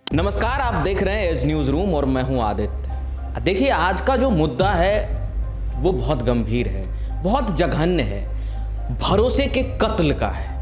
नमस्कार, आप देख रहे हैं एज न्यूज़ रूम और मैं हूं आदित्य। देखिए, आज का जो मुद्दा है वो बहुत गंभीर है, बहुत जघन्य है, भरोसे के कत्ल का है।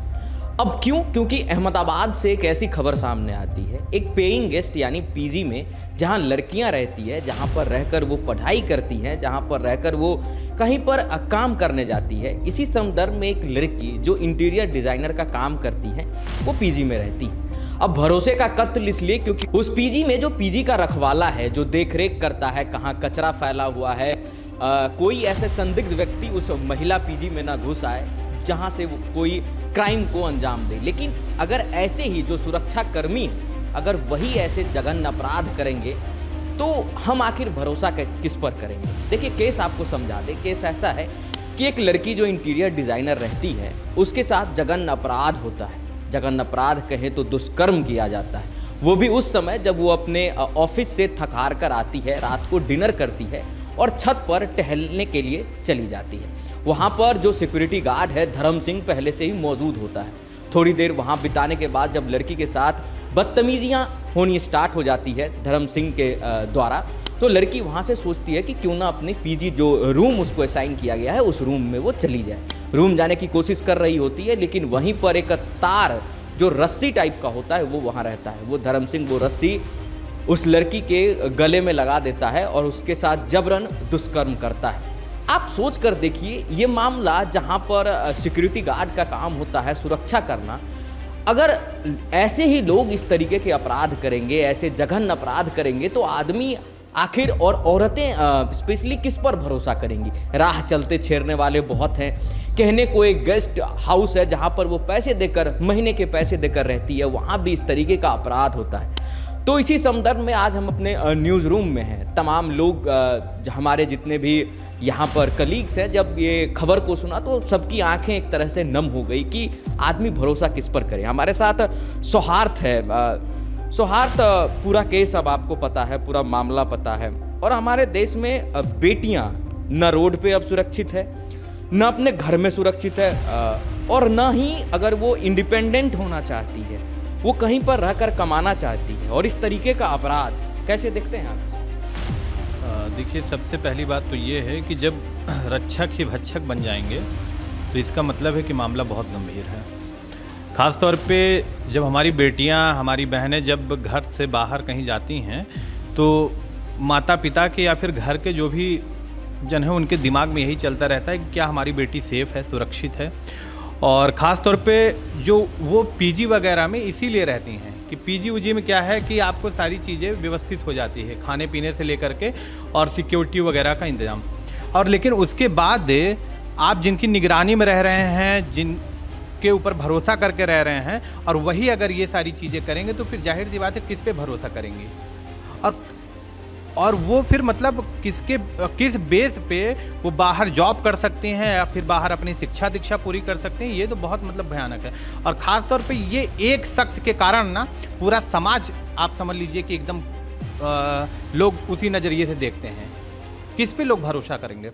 अब क्यों? क्योंकि अहमदाबाद से एक ऐसी खबर सामने आती है, एक पेइंग गेस्ट यानी पीजी में जहां लड़कियां रहती है, जहां पर रहकर वो पढ़ाई करती हैं, जहां पर रहकर वो कहीं पर काम करने जाती है। इसी संदर्भ में एक लड़की जो इंटीरियर डिज़ाइनर का काम करती है वो पीजी में रहती है। अब भरोसे का कत्ल इसलिए क्योंकि उस पीजी में जो पीजी का रखवाला है, जो देख रेख करता है, कहाँ कचरा फैला हुआ है, कोई ऐसे संदिग्ध व्यक्ति उस महिला पीजी में ना घुस आए जहाँ से वो कोई क्राइम को अंजाम दे। लेकिन अगर ऐसे ही जो सुरक्षा कर्मी हैं, अगर वही ऐसे जघन्य अपराध करेंगे तो हम आखिर भरोसा किस पर करेंगे। देखिए, केस आपको समझा दे। केस ऐसा है कि एक लड़की जो इंटीरियर डिज़ाइनर रहती है उसके साथ जघन्य अपराध होता है। जघन्य अपराध कहें तो दुष्कर्म किया जाता है, वो भी उस समय जब वो अपने ऑफिस से थकार कर आती है, रात को डिनर करती है और छत पर टहलने के लिए चली जाती है। वहाँ पर जो सिक्योरिटी गार्ड है धर्म सिंह पहले से ही मौजूद होता है। थोड़ी देर वहाँ बिताने के बाद जब लड़की के साथ बदतमीजियाँ होनी स्टार्ट हो जाती है धर्म सिंह के द्वारा, तो लड़की वहाँ से सोचती है कि क्यों ना अपने पीजी जो रूम उसको असाइन किया गया है उस रूम में वो चली जाए। रूम जाने की कोशिश कर रही होती है, लेकिन वहीं पर एक तार जो रस्सी टाइप का होता है वो वहाँ रहता है। वो धर्म सिंह वो रस्सी उस लड़की के गले में लगा देता है और उसके साथ जबरन दुष्कर्म करता है। आप सोच कर देखिए, ये मामला जहाँ पर सिक्योरिटी गार्ड का काम होता है सुरक्षा करना, अगर ऐसे ही लोग इस तरीके के अपराध करेंगे, ऐसे जघन्य अपराध करेंगे तो आदमी आखिर और औरतें स्पेशली किस पर भरोसा करेंगी। राह चलते छेड़ने वाले बहुत हैं। कहने को एक गेस्ट हाउस है जहाँ पर वो पैसे देकर, महीने के पैसे देकर रहती है, वहाँ भी इस तरीके का अपराध होता है। तो इसी संदर्भ में आज हम अपने न्यूज़ रूम में हैं। तमाम लोग हमारे जितने भी यहाँ पर कलीग्स हैं, जब ये खबर को सुना तो सबकी आंखें एक तरह से नम हो गई कि आदमी भरोसा किस पर करे। हमारे साथ सौहार्द है। सौहार्द, पूरा केस अब आपको पता है, पूरा मामला पता है। और हमारे देश में बेटियां न रोड पे अब सुरक्षित है, न अपने घर में सुरक्षित है, और न ही अगर वो इंडिपेंडेंट होना चाहती है, वो कहीं पर रहकर कमाना चाहती है। और इस तरीके का अपराध कैसे देखते हैं आप? देखिए, सबसे पहली बात तो ये है कि जब रक्षक ही भक्षक बन जाएंगे तो इसका मतलब है कि मामला बहुत गंभीर है। ख़ास तौर पे जब हमारी बेटियां, हमारी बहनें जब घर से बाहर कहीं जाती हैं तो माता पिता के या फिर घर के जो भी जन हैं उनके दिमाग में यही चलता रहता है कि क्या हमारी बेटी सेफ़ है, सुरक्षित है। और ख़ास तौर पे जो वो पीजी वगैरह में इसीलिए रहती हैं कि पीजी उजी में क्या है कि आपको सारी चीज़ें व्यवस्थित हो जाती है, खाने पीने से लेकर के और सिक्योरिटी वगैरह का इंतज़ाम। और लेकिन उसके बाद आप जिनकी निगरानी में रह रहे हैं, जिन के ऊपर भरोसा करके रह रहे हैं, और वही अगर ये सारी चीज़ें करेंगे तो फिर जाहिर सी बात है किस पे भरोसा करेंगे। और वो फिर मतलब किस बेस पे वो बाहर जॉब कर सकते हैं या फिर बाहर अपनी शिक्षा दीक्षा पूरी कर सकते हैं, ये तो बहुत मतलब भयानक है। और ख़ास तौर पे ये एक शख्स के कारण ना पूरा समाज, आप समझ लीजिए कि एकदम लोग उसी नज़रिए से देखते हैं। किस पे लोग भरोसा करेंगे?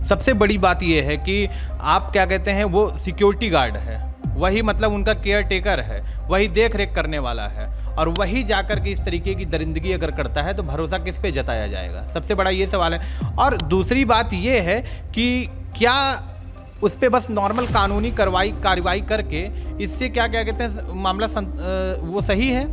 सबसे बड़ी बात ये है कि आप क्या कहते हैं, वो सिक्योरिटी गार्ड है, वही मतलब उनका केयर टेकर है, वही देख रेख करने वाला है, और वही जाकर के इस तरीके की दरिंदगी अगर करता है तो भरोसा किस पे जताया जाएगा? सबसे बड़ा ये सवाल है। और दूसरी बात ये है कि क्या उस पर बस नॉर्मल कानूनी कार्रवाई करके इससे क्या कहते हैं मामला वो सही है?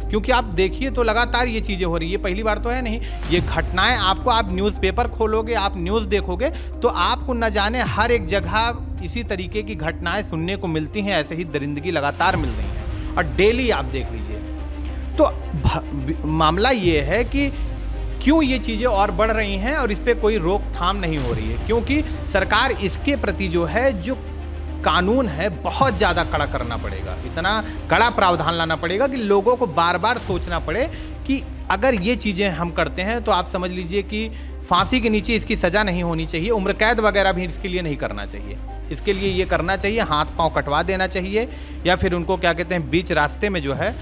क्योंकि आप देखिए तो लगातार ये चीज़ें हो रही है, पहली बार तो है नहीं। ये घटनाएं आपको, आप न्यूज़पेपर खोलोगे, आप न्यूज़ देखोगे तो आपको न जाने हर एक जगह इसी तरीके की घटनाएं सुनने को मिलती हैं। ऐसे ही दरिंदगी लगातार मिल रही है और डेली आप देख लीजिए। तो मामला ये है कि क्यों ये चीज़ें और बढ़ रही हैं और इस पर कोई रोकथाम नहीं हो रही है, क्योंकि सरकार इसके प्रति जो है, जो कानून है, बहुत ज़्यादा कड़ा करना पड़ेगा। इतना कड़ा प्रावधान लाना पड़ेगा कि लोगों को बार बार सोचना पड़े कि अगर ये चीज़ें हम करते हैं तो आप समझ लीजिए कि फांसी के नीचे इसकी सज़ा नहीं होनी चाहिए, उम्र कैद वगैरह भी इसके लिए नहीं करना चाहिए। इसके लिए ये करना चाहिए, हाथ पांव कटवा देना चाहिए, या फिर उनको क्या कहते हैं बीच रास्ते में जो है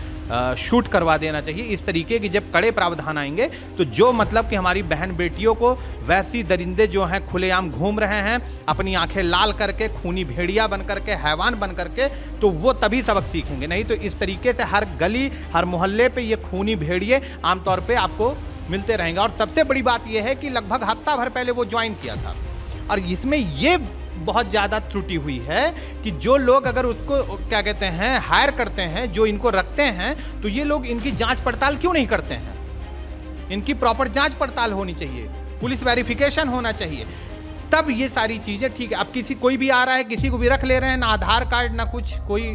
शूट करवा देना चाहिए। इस तरीके की जब कड़े प्रावधान आएंगे तो जो मतलब कि हमारी बहन बेटियों को वैसी दरिंदे जो हैं खुलेआम घूम रहे हैं अपनी आंखें लाल करके, खूनी भेड़िया बन करके, हैवान बन करके, तो वो तभी सबक सीखेंगे। नहीं तो इस तरीके से हर गली हर मोहल्ले पे ये खूनी भेड़िए आमतौर पे आपको मिलते रहेंगे। और सबसे बड़ी बात ये है कि लगभग हफ्ता भर पहले वो ज्वाइन किया था और इसमें ये बहुत ज़्यादा त्रुटि हुई है कि जो लोग अगर उसको क्या कहते हैं हायर करते हैं, जो इनको रखते हैं, तो ये लोग इनकी जांच पड़ताल क्यों नहीं करते हैं? इनकी प्रॉपर जांच पड़ताल होनी चाहिए, पुलिस वेरिफिकेशन होना चाहिए, तब ये सारी चीज़ें ठीक है। अब कोई भी आ रहा है, किसी को भी रख ले रहे हैं, ना आधार कार्ड ना कुछ, कोई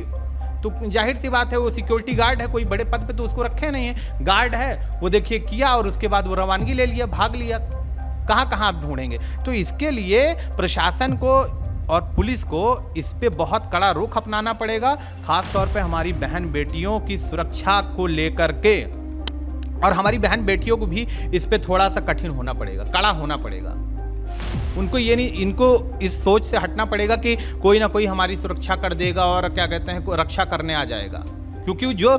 तो जाहिर सी बात है वो सिक्योरिटी गार्ड है, कोई बड़े पद पे तो उसको रखे नहीं है, गार्ड है, वो देखिए किया और उसके बाद वो रवानगी ले लिया, भाग लिया। कहाँ कहाँ आप ढूंढेंगे? तो इसके लिए प्रशासन को और पुलिस को इस पे बहुत कड़ा रुख अपनाना पड़ेगा, खास तौर पे हमारी बहन बेटियों की सुरक्षा को लेकर के। और हमारी बहन बेटियों को भी इस पे थोड़ा सा कठिन होना पड़ेगा, कड़ा होना पड़ेगा। उनको ये नहीं, इनको इस सोच से हटना पड़ेगा कि कोई ना कोई हमारी सुरक्षा कर देगा और क्या कहते हैं रक्षा करने आ जाएगा, क्योंकि जो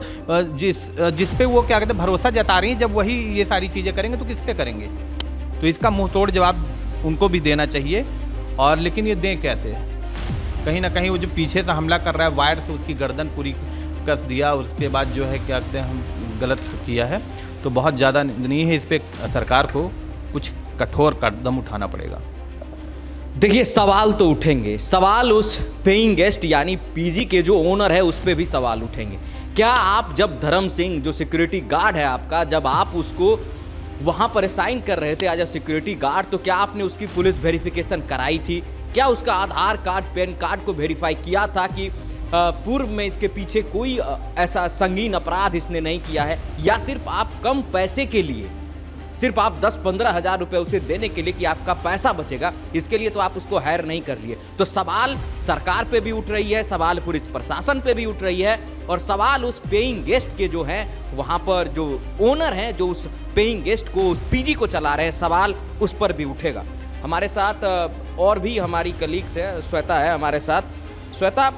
जिस पे वो क्या कहते हैं भरोसा जता रही हैं, जब वही ये सारी चीज़ें करेंगे तो किस पे करेंगे? तो इसका मुंह तोड़ जवाब उनको भी देना चाहिए। और लेकिन ये दें कैसे? कहीं ना कहीं वो जो पीछे से हमला कर रहा है वायर से उसकी गर्दन पूरी कस दिया, उसके बाद जो है क्या कहते हैं हम गलत किया है, तो बहुत ज़्यादा निंदनीय है। इस पर सरकार को कुछ कठोर कदम उठाना पड़ेगा। देखिए सवाल तो उठेंगे, सवाल उस पेइंग गेस्ट यानी पीजी के जो ओनर है उस पर भी सवाल उठेंगे। क्या आप जब धर्म सिंह जो सिक्योरिटी गार्ड है आपका, जब आप उसको वहाँ पर असाइन कर रहे थे एज अ सिक्योरिटी गार्ड, तो क्या आपने उसकी पुलिस वेरिफिकेशन कराई थी? क्या उसका आधार कार्ड पैन कार्ड को वेरीफाई किया था कि पूर्व में इसके पीछे कोई ऐसा संगीन अपराध इसने नहीं किया है? या सिर्फ आप कम पैसे के लिए, सिर्फ आप 10-15 हज़ार रुपये उसे देने के लिए कि आपका पैसा बचेगा, इसके लिए तो आप उसको हायर नहीं कर लिए? तो सवाल सरकार पे भी उठ रही है, सवाल पुलिस प्रशासन पे भी उठ रही है, और सवाल उस पेइंग गेस्ट के जो हैं वहाँ पर जो ओनर हैं, जो उस पेइंग गेस्ट को, पीजी को चला रहे हैं, सवाल उस पर भी उठेगा। हमारे साथ और भी हमारी कलीग्स है, श्वेता है हमारे साथ। श्वेता,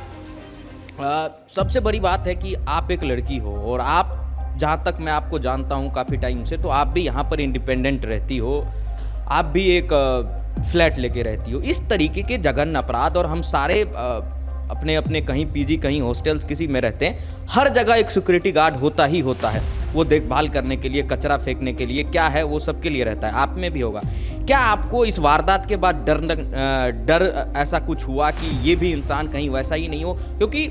सबसे बड़ी बात है कि आप एक लड़की हो और आप, जहाँ तक मैं आपको जानता हूँ काफ़ी टाइम से, तो आप भी यहाँ पर इंडिपेंडेंट रहती हो, आप भी एक फ्लैट लेके रहती हो। इस तरीके के जघन्य अपराध, और हम सारे अपने अपने कहीं पीजी, कहीं हॉस्टल्स, किसी में रहते हैं, हर जगह एक सिक्योरिटी गार्ड होता ही होता है। वो देखभाल करने के लिए, कचरा फेंकने के लिए, क्या है वो सबके लिए रहता है, आप में भी होगा। क्या आपको इस वारदात के बाद डर ऐसा कुछ हुआ कि ये भी इंसान कहीं वैसा ही नहीं हो? क्योंकि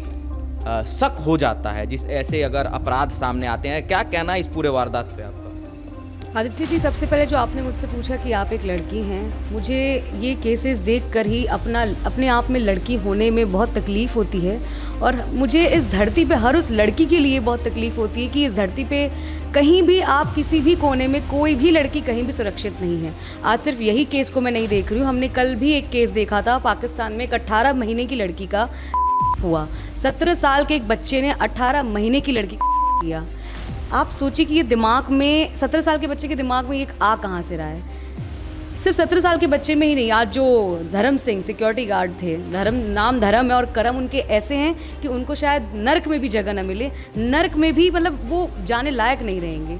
शक हो जाता है जिस ऐसे अगर अपराध सामने आते हैं। क्या कहना है इस पूरे वारदात पे आपका? आदित्य जी, सबसे पहले जो आपने मुझसे पूछा कि आप एक लड़की हैं, मुझे ये केसेस देखकर ही अपने आप में लड़की होने में बहुत तकलीफ़ होती है। और मुझे इस धरती पे हर उस लड़की के लिए बहुत तकलीफ़ होती है कि इस धरती पे कहीं भी आप किसी भी कोने में कोई भी लड़की कहीं भी सुरक्षित नहीं है। आज सिर्फ यही केस को मैं नहीं देख रही हूँ, हमने कल भी एक केस देखा था पाकिस्तान में, एक 18 महीने की लड़की का हुआ। 17 साल के एक बच्चे ने 18 महीने की लड़की किया। आप सोचिए कि ये दिमाग में, 17 साल के बच्चे के दिमाग में ये आ कहाँ से रहा है? सिर्फ 17 साल के बच्चे में ही नहीं, आज जो धर्म सिंह सिक्योरिटी गार्ड थे, नाम धर्म है और कर्म उनके ऐसे हैं कि उनको शायद नर्क में भी जगह न मिले, नर्क में भी मतलब वो जाने लायक नहीं रहेंगे।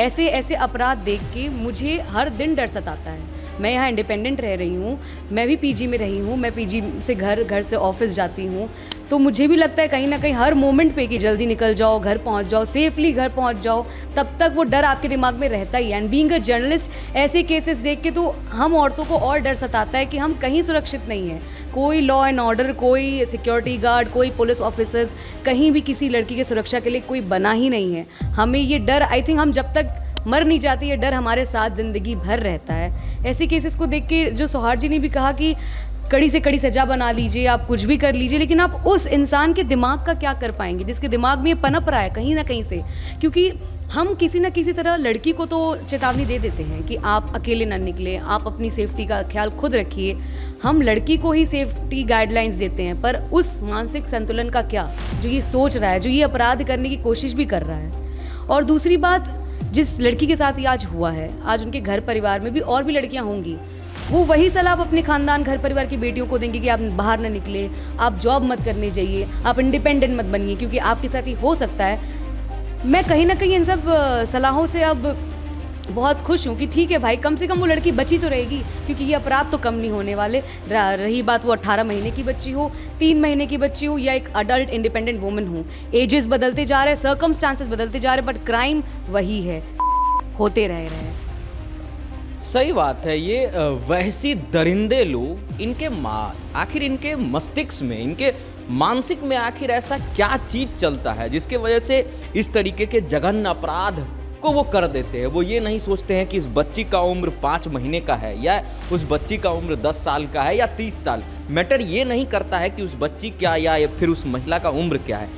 ऐसे ऐसे अपराध देख के मुझे हर दिन डर सताता है। मैं यहाँ इंडिपेंडेंट रह रही हूँ, मैं भी पीजी में रही हूँ, मैं पीजी से घर से ऑफिस जाती हूँ, तो मुझे भी लगता है कहीं ना कहीं हर मोमेंट पे कि जल्दी निकल जाओ, घर पहुँच जाओ, सेफली घर पहुँच जाओ, तब तक वो डर आपके दिमाग में रहता ही है। एंड बीइंग अ जर्नलिस्ट, ऐसे केसेस देख के तो हम औरतों को और डर सताता है कि हम कहीं सुरक्षित नहीं हैं। कोई लॉ एंड ऑर्डर, कोई सिक्योरिटी गार्ड, कोई पुलिस ऑफिसर्स, कहीं भी किसी लड़की की सुरक्षा के लिए कोई बना ही नहीं है। हमें ये डर, आई थिंक हम जब तक मर नहीं जाती, ये डर हमारे साथ ज़िंदगी भर रहता है। ऐसे केसेस को देख के जो सौहार्द जी ने भी कहा कि कड़ी से कड़ी सज़ा बना लीजिए, आप कुछ भी कर लीजिए, लेकिन आप उस इंसान के दिमाग का क्या कर पाएंगे जिसके दिमाग में ये पनप रहा है कहीं ना कहीं से? क्योंकि हम किसी ना किसी तरह लड़की को तो चेतावनी दे देते हैं कि आप अकेले ना निकले, आप अपनी सेफ्टी का ख्याल खुद रखिए। हम लड़की को ही सेफ्टी गाइडलाइंस देते हैं, पर उस मानसिक संतुलन का क्या, जो ये सोच रहा है, जो ये अपराध करने की कोशिश भी कर रहा है। और दूसरी बात, जिस लड़की के साथ ये आज हुआ है, आज उनके घर परिवार में भी और भी लड़कियां होंगी, वो वही सलाह आप अपने खानदान, घर परिवार की बेटियों को देंगे कि आप बाहर ना निकले, आप जॉब मत करने जाइए, आप इंडिपेंडेंट मत बनिए, क्योंकि आपके साथ ही हो सकता है मैं कहीं ना कहीं इन सब सलाहों से अब बहुत खुश हूँ कि ठीक है भाई, कम से कम वो लड़की बची तो रहेगी, क्योंकि ये अपराध तो कम नहीं होने वाले। रही बात वो 18 महीने की बच्ची हो, 3 महीने की बच्ची हो, या एक अडल्ट इंडिपेंडेंट वुमन हो, एजेस बदलते जा रहे हैं, सर्कमस्टांसेस बदलते जा रहे हैं, बट क्राइम वही है, होते रह रहे हैं। सही बात है। ये वैसी दरिंदे लोग, इनके आखिर इनके मस्तिष्क में, इनके मानसिक में आखिर ऐसा क्या चीज चलता है जिसके वजह से इस तरीके के जघन्य अपराध को वो कर देते हैं। वो ये नहीं सोचते हैं कि इस बच्ची का उम्र 5 महीने का है या उस बच्ची का उम्र 10 साल का है या 30 साल। मैटर ये नहीं करता है कि उस बच्ची क्या या फिर उस महिला का उम्र क्या है।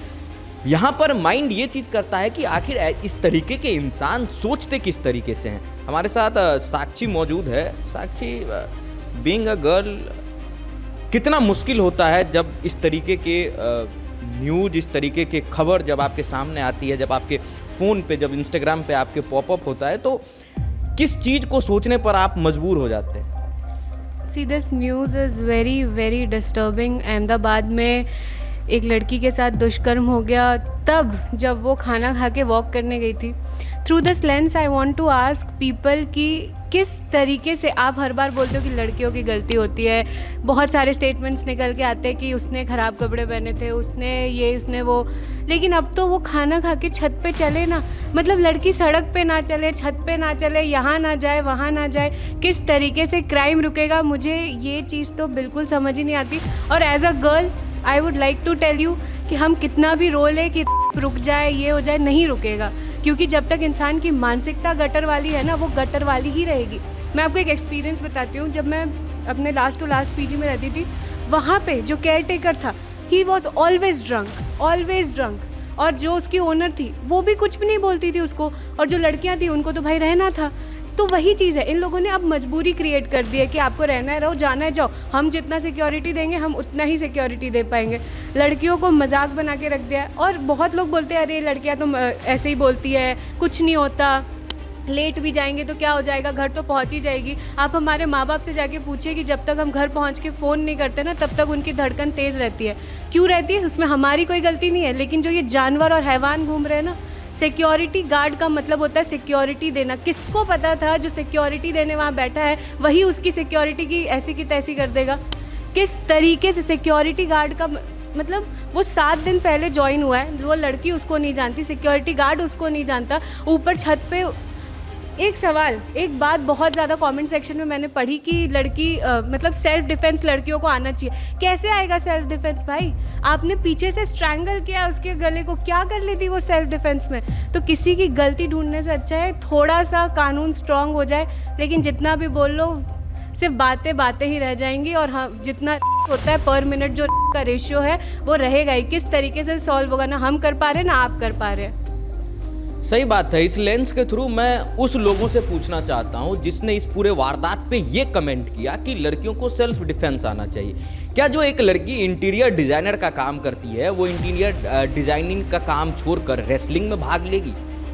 यहाँ पर माइंड ये चीज़ करता है कि आखिर इस तरीके के इंसान सोचते किस तरीके से हैं। हमारे साथ साक्षी मौजूद है। साक्षी, बीइंग अ गर्ल, कितना मुश्किल होता है जब इस तरीके के न्यूज़, इस तरीके के खबर जब आपके सामने आती है, जब आपके फ़ोन पे, जब इंस्टाग्राम पे आपके पॉपअप होता है, तो किस चीज़ को सोचने पर आप मजबूर हो जाते हैं? See this news is very very disturbing. Ahmedabad में एक लड़की के साथ दुष्कर्म हो गया तब जब वो खाना खा के वॉक करने गई थी। Through this lens I want to ask people कि किस तरीके से आप हर बार बोलते हो कि लड़कियों की गलती होती है, बहुत सारे स्टेटमेंट्स निकल के आते हैं कि उसने ख़राब कपड़े पहने थे, उसने ये, उसने वो, लेकिन अब तो वो खाना खा के छत पे चले ना, मतलब लड़की सड़क पे ना चले, छत पे ना चले, यहाँ ना जाए, वहाँ ना जाए, किस तरीके से क्राइम रुकेगा? मुझे ये चीज़ तो बिल्कुल समझ ही नहीं आती। और as a girl I would like to tell you कि हम कितना भी रो ले कि रुक जाए, ये हो जाए, नहीं रुकेगा, क्योंकि जब तक इंसान की मानसिकता गटर वाली है ना, वो गटर वाली ही रहेगी। मैं आपको एक एक्सपीरियंस बताती हूँ। जब मैं अपने लास्ट टू लास्ट पीजी में रहती थी, वहाँ पे जो केयर टेकर था, ही वॉज ऑलवेज ड्रंक, और जो उसकी ओनर थी वो भी कुछ भी नहीं बोलती थी उसको, और जो लड़कियाँ थी उनको तो भाई रहना था। तो वही चीज़ है, इन लोगों ने अब मजबूरी क्रिएट कर दी है कि आपको रहना है, रहो, जाना है, जाओ, हम जितना सिक्योरिटी देंगे हम उतना ही सिक्योरिटी दे पाएंगे। लड़कियों को मजाक बना के रख दिया है। और बहुत लोग बोलते हैं अरे लड़कियां तो ऐसे ही बोलती है, कुछ नहीं होता, लेट भी जाएंगे तो क्या हो जाएगा, घर तो पहुंच ही जाएगी। आप हमारे माँ बाप से जाके पूछिए कि जब तक हम घर पहुंच के फ़ोन नहीं करते ना, तब तक उनकी धड़कन तेज़ रहती है। क्यों रहती है? उसमें हमारी कोई गलती नहीं है, लेकिन जो ये जानवर और हैवान घूम रहे हैं ना, सिक्योरिटी गार्ड का मतलब होता है सिक्योरिटी देना। किसको पता था जो सिक्योरिटी देने वहाँ बैठा है वही उसकी सिक्योरिटी की ऐसी की तैसी कर देगा? किस तरीके से सिक्योरिटी गार्ड का मतलब, वो 7 दिन पहले ज्वाइन हुआ है, वो लड़की उसको नहीं जानती, सिक्योरिटी गार्ड उसको नहीं जानता, ऊपर छत पे। एक बात बहुत ज़्यादा कमेंट सेक्शन में मैंने पढ़ी कि लड़की मतलब सेल्फ डिफेंस लड़कियों को आना चाहिए। कैसे आएगा सेल्फ डिफेंस भाई? आपने पीछे से स्ट्रैंगल किया उसके गले को, क्या कर लेती वो सेल्फ डिफेंस में? तो किसी की गलती ढूंढने से अच्छा है थोड़ा सा कानून स्ट्रांग हो जाए, लेकिन जितना भी बोल लो सिर्फ बातें ही रह जाएंगी। और हाँ, जितना होता है पर मिनट जो का रेशियो है वो रहेगा ही। किस तरीके से सॉल्व होगा, ना हम कर पा रहे ना आप कर पा रहे हैं। सही बात है। इस लेंस के थ्रू मैं उस लोगों से पूछना चाहता हूं जिसने इस पूरे वारदात पे ये कमेंट किया कि लड़कियों को सेल्फ डिफेंस आना चाहिए। क्या जो एक लड़की इंटीरियर डिजाइनर का काम करती है वो इंटीरियर डिजाइनिंग का काम छोड़कर रेसलिंग में भाग लेगी?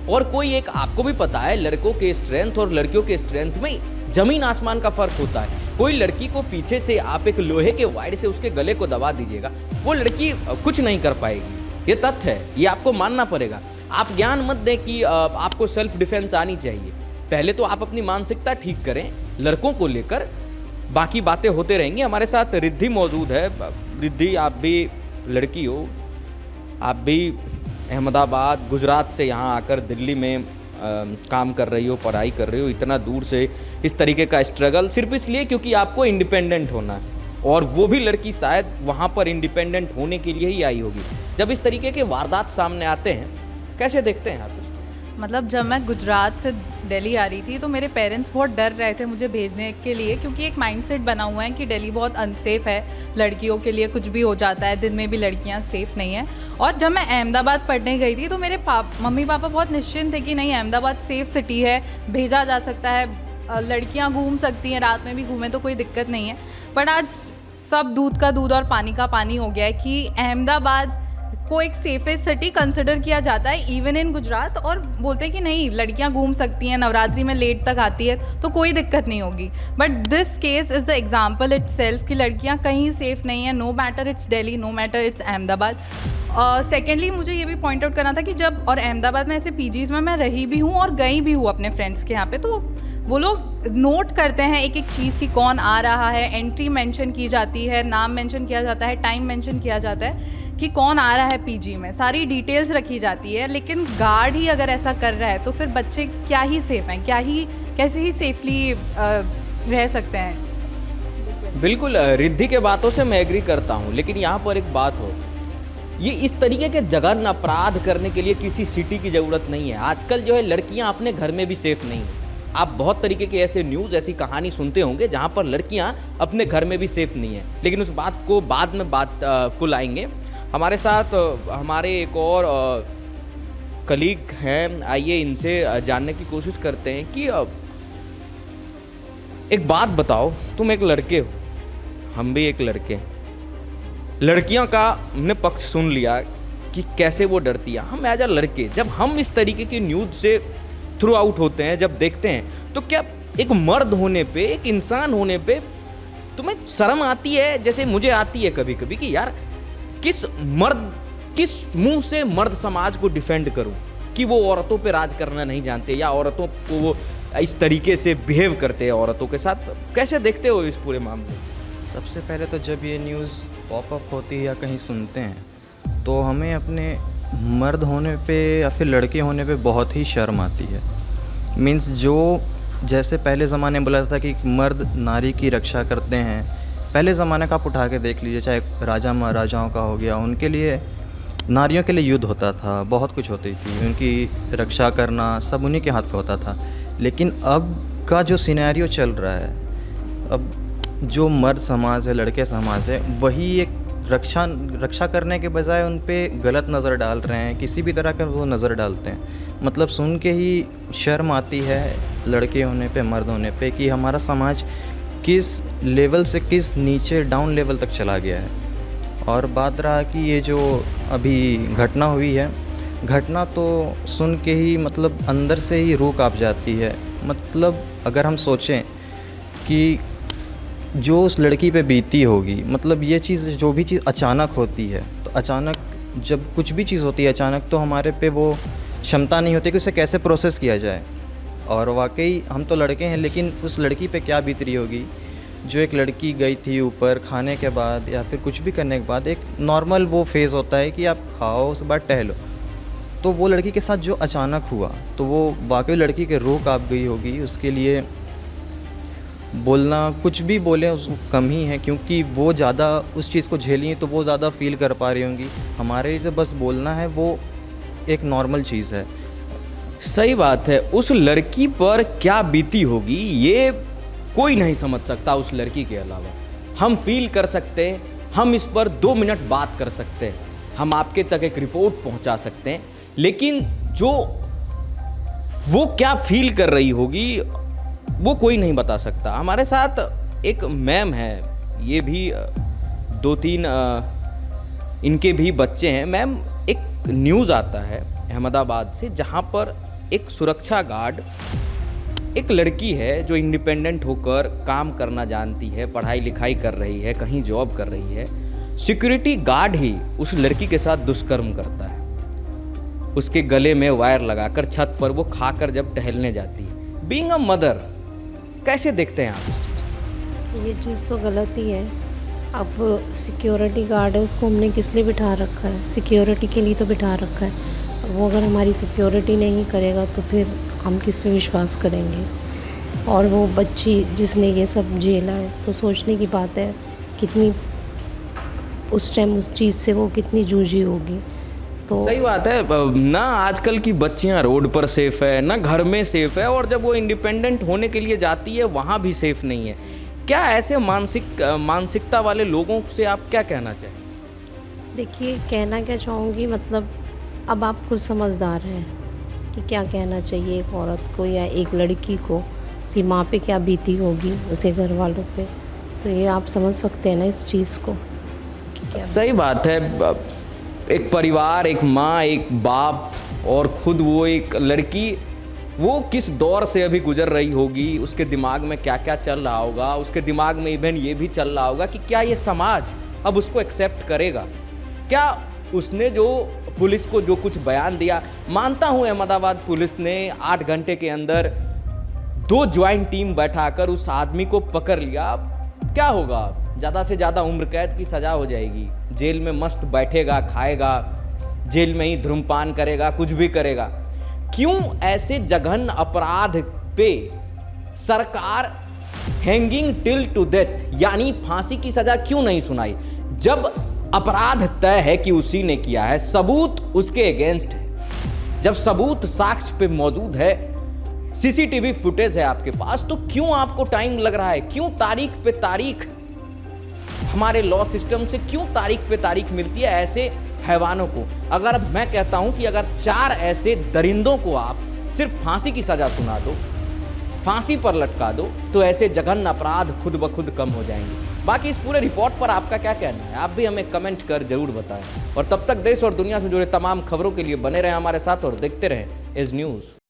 और कोई एक, आपको भी पता है लड़कों के स्ट्रेंथ और लड़कियों के स्ट्रेंथ में जमीन आसमान का फर्क होता है। कोई लड़की को पीछे से आप एक लोहे के वायर से उसके गले को दबा दीजिएगा, वो लड़की कुछ नहीं कर पाएगी। ये तथ्य है, ये आपको मानना पड़ेगा। आप ज्ञान मत दें कि आपको सेल्फ डिफेंस आनी चाहिए। पहले तो आप अपनी मानसिकता ठीक करें लड़कों को लेकर, बाकी बातें होते रहेंगी। हमारे साथ रिद्धि मौजूद है। रिद्धि, आप भी लड़की हो, आप भी अहमदाबाद गुजरात से यहाँ आकर दिल्ली में काम कर रही हो, पढ़ाई कर रही हो, इतना दूर से इस तरीके का स्ट्रगल सिर्फ इसलिए क्योंकि आपको इंडिपेंडेंट होना है। और वो भी लड़की शायद वहाँ पर इंडिपेंडेंट होने के लिए ही आई होगी। जब इस तरीके के वारदात सामने आते हैं, कैसे देखते हैं आप? मतलब जब मैं गुजरात से दिल्ली आ रही थी तो मेरे पेरेंट्स बहुत डर रहे थे मुझे भेजने के लिए, क्योंकि एक माइंडसेट बना हुआ है कि दिल्ली बहुत अनसेफ है, लड़कियों के लिए कुछ भी हो जाता है, दिन में भी लड़कियां सेफ़ नहीं हैं। और जब मैं अहमदाबाद पढ़ने गई थी तो मेरे मम्मी पापा बहुत निश्चिंत थे कि नहीं, अहमदाबाद सेफ़ सिटी है, भेजा जा सकता है, लड़कियां घूम सकती हैं, रात में भी घूमें तो कोई दिक्कत नहीं है। बट आज सब दूध का दूध और पानी का पानी हो गया है कि अहमदाबाद को एक सेफेस्ट सिटी कंसिडर किया जाता है इवन इन गुजरात, और बोलते हैं कि नहीं, लड़कियां घूम सकती हैं, नवरात्रि में लेट तक आती है तो कोई दिक्कत नहीं होगी। But this case is the example itself कि लड़कियां कहीं सेफ नहीं है, no matter it's Delhi, no matter it's Ahmedabad. Secondly मुझे ये भी पॉइंट आउट करना था कि जब, और अहमदाबाद में ऐसे पीजीज में मैं रही भी हूँ और गई भी हूँ अपने फ्रेंड्स के यहाँ पे, तो वो लोग नोट करते हैं एक एक चीज़ की कौन आ रहा है, एंट्री मेंशन की जाती है, नाम मेंशन किया जाता है, टाइम मेंशन किया जाता है कि कौन आ रहा है पीजी में, सारी डिटेल्स रखी जाती है। लेकिन गार्ड ही अगर ऐसा कर रहा है तो फिर बच्चे क्या ही सेफ हैं, कैसे ही सेफली रह सकते हैं। बिल्कुल रिद्धि के बातों से मैं एग्री करता हूँ, लेकिन यहाँ पर एक बात हो, ये इस तरीके के जघन्य अपराध करने के लिए किसी सिटी की ज़रूरत नहीं है। आजकल जो है लड़कियाँ अपने घर में भी सेफ नहीं हैं। आप बहुत तरीके के ऐसे न्यूज़, ऐसी कहानी सुनते होंगे जहाँ पर लड़कियाँ अपने घर में भी सेफ नहीं हैं, लेकिन उस बात को बाद में को लाएंगे। हमारे साथ हमारे एक और कलीग हैं, आइए इनसे जानने की कोशिश करते हैं कि एक बात बताओ, तुम एक लड़के हो, हम भी एक लड़के हैं, लड़कियों का हमने पक्ष सुन लिया कि कैसे वो डरती है। हम एज अ लड़के जब हम इस तरीके की न्यूज़ से थ्रू आउट होते हैं, जब देखते हैं, तो क्या एक मर्द होने पे, एक इंसान होने पे तुम्हें शर्म आती है जैसे मुझे आती है कभी कभी कि यार किस मुंह से मर्द समाज को डिफेंड करूं कि वो औरतों पे राज करना नहीं जानते या औरतों को वो इस तरीके से बिहेव करते हैं औरतों के साथ। कैसे देखते हो इस पूरे मामले? सबसे पहले तो जब ये न्यूज़ पॉपअप होती है या कहीं सुनते हैं तो हमें अपने मर्द होने पे या फिर लड़के होने पे बहुत ही शर्म आती है। मीन्स जो जैसे पहले ज़माने में बोला जाता था कि मर्द नारी की रक्षा करते हैं, पहले ज़माने का आप उठा के देख लीजिए, चाहे राजा महाराजाओं का हो गया, उनके लिए नारियों के लिए युद्ध होता था, बहुत कुछ होती थी, उनकी रक्षा करना सब उन्हीं के हाथ पे होता था। लेकिन अब का जो सिनेरियो चल रहा है, अब जो मर्द समाज है, लड़के समाज है, वही एक रक्षा करने के बजाय उन पे गलत नज़र डाल रहे हैं, किसी भी तरह का वो नज़र डालते हैं। मतलब सुन के ही शर्म आती है लड़के होने पे, मर्द होने पे, कि हमारा समाज किस लेवल से किस नीचे डाउन लेवल तक चला गया है। और बात रहा कि ये जो अभी घटना हुई है, घटना तो सुन के ही मतलब अंदर से ही रूह काँप जाती है। मतलब अगर हम सोचें कि जो उस लड़की पे बीती होगी, मतलब ये चीज़, जो भी चीज़ अचानक होती है, तो अचानक जब कुछ भी चीज़ होती है अचानक, तो हमारे पे वो क्षमता नहीं होती कि उसे कैसे प्रोसेस किया जाए। और वाकई हम तो लड़के हैं, लेकिन उस लड़की पे क्या बीत रही होगी, जो एक लड़की गई थी ऊपर खाने के बाद या फिर कुछ भी करने के बाद, एक नॉर्मल वो फेज़ होता है कि आप खाओ उसके बाद टहलो, तो वो लड़की के साथ जो अचानक हुआ, तो वो वाकई लड़की के रूह काँप गई होगी। उसके लिए बोलना, कुछ भी बोलें उसको कम ही है, क्योंकि वो ज़्यादा उस चीज़ को झेली है तो वो ज़्यादा फील कर पा रही होंगी। हमारे लिए बस बोलना है, वो एक नॉर्मल चीज़ है। सही बात है। उस लड़की पर क्या बीती होगी ये कोई नहीं समझ सकता उस लड़की के अलावा। हम फील कर सकते हैं, हम इस पर 2 मिनट बात कर सकते हैं, हम आपके तक एक रिपोर्ट पहुंचा सकते हैं, लेकिन जो वो क्या फील कर रही होगी वो कोई नहीं बता सकता। हमारे साथ एक मैम है, ये भी 2-3 इनके भी बच्चे हैं। मैम, एक न्यूज़ आता है अहमदाबाद से, जहाँ पर एक सुरक्षा गार्ड, एक लड़की है जो इंडिपेंडेंट होकर काम करना जानती है, पढ़ाई लिखाई कर रही है, कहीं जॉब कर रही है, सिक्योरिटी गार्ड ही उस लड़की के साथ दुष्कर्म करता है। उसके गले में वायर लगाकर छत पर वो खाकर जब टहलने जाती है। बीइंग अ मदर, कैसे देखते हैं आप इस चीज़? ये चीज़ तो गलत ही है। अब सिक्योरिटी गार्ड है, उसको हमने किस लिए बिठा रखा है? सिक्योरिटी के लिए तो बिठा रखा है। वो अगर हमारी सिक्योरिटी नहीं करेगा तो फिर हम किस पे विश्वास करेंगे? और वो बच्ची जिसने ये सब झेला है, तो सोचने की बात है कितनी उस टाइम उस चीज़ से वो कितनी जूझी होगी। तो सही बात है ना। आजकल की बच्चियां रोड पर सेफ है ना, घर में सेफ है, और जब वो इंडिपेंडेंट होने के लिए जाती है वहाँ भी सेफ नहीं है। क्या ऐसे मानसिकता वाले लोगों से आप क्या कहना चाहें? देखिए, कहना क्या चाहूँगी, मतलब अब आप खुद समझदार हैं कि क्या कहना चाहिए एक औरत को या एक लड़की को, उसकी माँ पे क्या बीती होगी, उसके घर वालों पे। तो ये आप समझ सकते हैं ना इस चीज़ को कि क्या। सही बात है। एक परिवार, एक माँ, एक बाप, और खुद वो एक लड़की, वो किस दौर से अभी गुजर रही होगी, उसके दिमाग में क्या क्या चल रहा होगा। उसके दिमाग में इवन ये भी चल रहा होगा कि क्या ये समाज अब उसको एक्सेप्ट करेगा, क्या उसने जो पुलिस को जो कुछ बयान दिया, मानता हूं अहमदाबाद पुलिस ने 8 घंटे के अंदर 2 ज्वाइंट टीम बैठाकर उस आदमी को पकड़ लिया। क्या होगा, ज़्यादा से ज़्यादा उम्र कैद की सज़ा हो जाएगी, जेल में मस्त बैठेगा, खाएगा, जेल में ही धूम्रपान करेगा, कुछ भी करेगा। क्यों ऐसे जघन्य अपराध पे सरकार हैंगिंग टिल टू डेथ यानी फांसी की सजा क्यों नहीं सुनाई? जब अपराध तय है कि उसी ने किया है, सबूत उसके अगेंस्ट है, जब सबूत साक्ष्य पे मौजूद है, सीसीटीवी फुटेज है आपके पास, तो क्यों आपको टाइम लग रहा है? क्यों तारीख पे तारीख हमारे लॉ सिस्टम से क्यों तारीख पे तारीख मिलती है ऐसे हैवानों को? अगर मैं कहता हूं कि अगर 4 ऐसे दरिंदों को आप सिर्फ फांसी की सजा सुना दो, फांसी पर लटका दो, तो ऐसे जघन्य अपराध खुद ब खुद कम हो जाएंगे। बाकी इस पूरे रिपोर्ट पर आपका क्या कहना है, आप भी हमें कमेंट कर जरूर बताएं। और तब तक देश और दुनिया से जुड़े तमाम खबरों के लिए बने रहें हमारे साथ और देखते रहें एज न्यूज़।